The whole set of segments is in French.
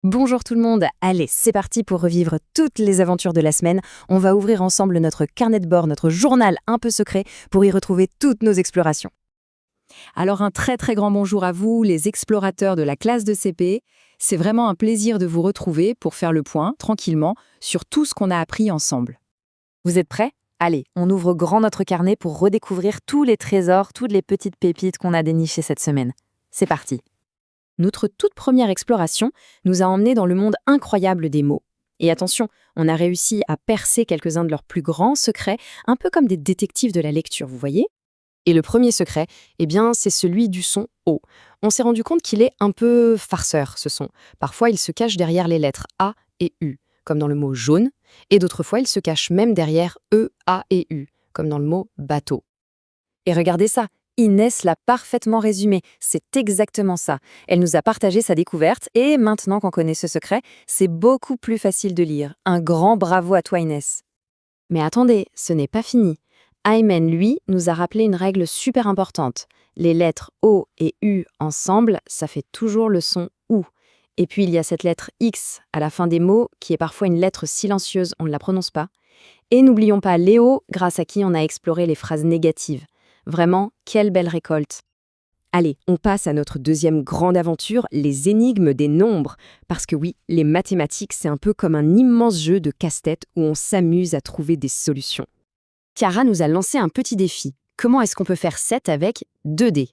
Bonjour tout le monde, allez, c'est parti pour revivre toutes les aventures de la semaine. On va ouvrir ensemble notre carnet de bord, notre journal un peu secret, pour y retrouver toutes nos explorations. Alors un très très grand bonjour à vous, les explorateurs de la classe de CP. C'est vraiment un plaisir de vous retrouver pour faire le point, tranquillement, sur tout ce qu'on a appris ensemble. Vous êtes prêts? Allez, on ouvre grand notre carnet pour redécouvrir tous les trésors, toutes les petites pépites qu'on a dénichées cette semaine. C'est parti! Notre toute première exploration nous a emmenés dans le monde incroyable des mots. Et attention, on a réussi à percer quelques-uns de leurs plus grands secrets, un peu comme des détectives de la lecture, vous voyez? Et le premier secret, eh bien, c'est celui du son O. On s'est rendu compte qu'il est un peu farceur, ce son. Parfois, il se cache derrière les lettres A et U, comme dans le mot jaune, et d'autres fois, il se cache même derrière E, A et U, comme dans le mot bateau. Et regardez ça, Inès l'a parfaitement résumé, c'est exactement ça. Elle nous a partagé sa découverte et maintenant qu'on connaît ce secret, c'est beaucoup plus facile de lire. Un grand bravo à toi Inès. Mais attendez, ce n'est pas fini. Aymen, lui, nous a rappelé une règle super importante. Les lettres O et U ensemble, ça fait toujours le son OU. Et puis il y a cette lettre X à la fin des mots, qui est parfois une lettre silencieuse, on ne la prononce pas. Et n'oublions pas Léo, grâce à qui on a exploré les phrases négatives. Vraiment, quelle belle récolte! Allez, on passe à notre deuxième grande aventure, les énigmes des nombres. Parce que oui, les mathématiques, c'est un peu comme un immense jeu de casse-tête où on s'amuse à trouver des solutions. Chiara nous a lancé un petit défi. Comment est-ce qu'on peut faire 7 avec 2D?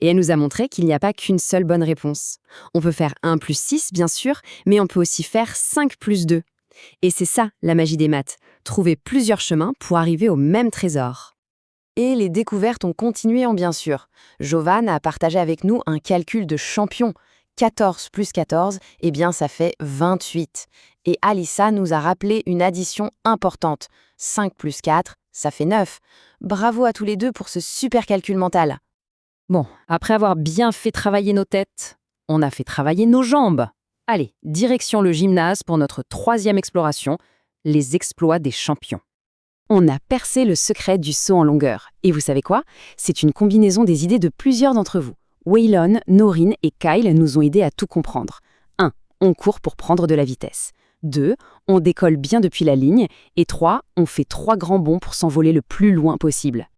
Et elle nous a montré qu'il n'y a pas qu'une seule bonne réponse. On peut faire 1 plus 6, bien sûr, mais on peut aussi faire 5 plus 2. Et c'est ça, la magie des maths. Trouver plusieurs chemins pour arriver au même trésor. Et les découvertes ont continué bien sûr. Jovan a partagé avec nous un calcul de champion. 14 plus 14, eh bien ça fait 28. Et Alissa nous a rappelé une addition importante. 5 plus 4, ça fait 9. Bravo à tous les deux pour ce super calcul mental. Bon, après avoir bien fait travailler nos têtes, on a fait travailler nos jambes. Allez, direction le gymnase pour notre troisième exploration, les exploits des champions. On a percé le secret du saut en longueur. Et vous savez quoi? C'est une combinaison des idées de plusieurs d'entre vous. Waylon, Norine et Kyle nous ont aidés à tout comprendre. 1. On court pour prendre de la vitesse. 2. On décolle bien depuis la ligne. Et 3. On fait 3 grands bonds pour s'envoler le plus loin possible.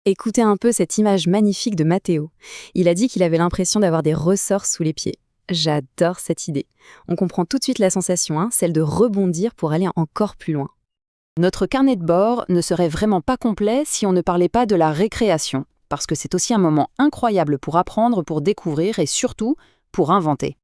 Écoutez un peu cette image magnifique de Mathéo. Il a dit qu'il avait l'impression d'avoir des ressorts sous les pieds. J'adore cette idée. On comprend tout de suite la sensation, celle de rebondir pour aller encore plus loin. Notre carnet de bord ne serait vraiment pas complet si on ne parlait pas de la récréation, parce que c'est aussi un moment incroyable pour apprendre, pour découvrir et surtout pour inventer.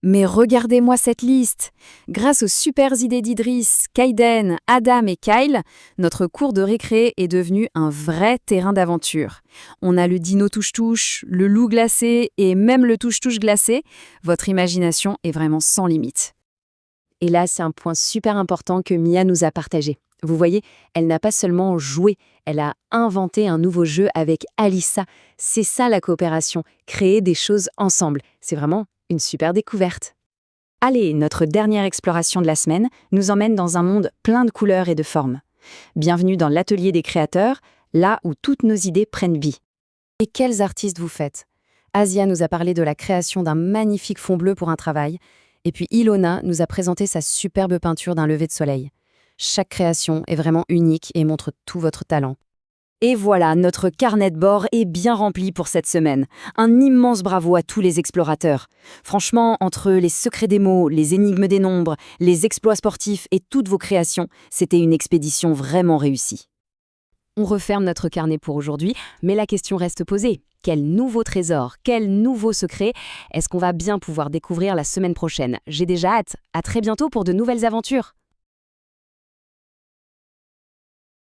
Mais regardez-moi cette liste! Grâce aux super idées d'Idriss, Kaiden, Adam et Kyle, notre cours de récré est devenu un vrai terrain d'aventure. On a le dino touche-touche, le loup glacé et même le touche-touche glacé. Votre imagination est vraiment sans limite. Et là, c'est un point super important que Mia nous a partagé. Vous voyez, elle n'a pas seulement joué, elle a inventé un nouveau jeu avec Alissa. C'est ça la coopération, créer des choses ensemble. C'est vraiment une super découverte. Allez, notre dernière exploration de la semaine nous emmène dans un monde plein de couleurs et de formes. Bienvenue dans l'atelier des créateurs, là où toutes nos idées prennent vie. Et quels artistes vous faites? Asia nous a parlé de la création d'un magnifique fond bleu pour un travail. Et puis Ilona nous a présenté sa superbe peinture d'un lever de soleil. Chaque création est vraiment unique et montre tout votre talent. Et voilà, notre carnet de bord est bien rempli pour cette semaine. Un immense bravo à tous les explorateurs. Franchement, entre les secrets des mots, les énigmes des nombres, les exploits sportifs et toutes vos créations, c'était une expédition vraiment réussie. On referme notre carnet pour aujourd'hui, mais la question reste posée. Quel nouveau trésor, quel nouveau secret est-ce qu'on va bien pouvoir découvrir la semaine prochaine? J'ai déjà hâte. À très bientôt pour de nouvelles aventures.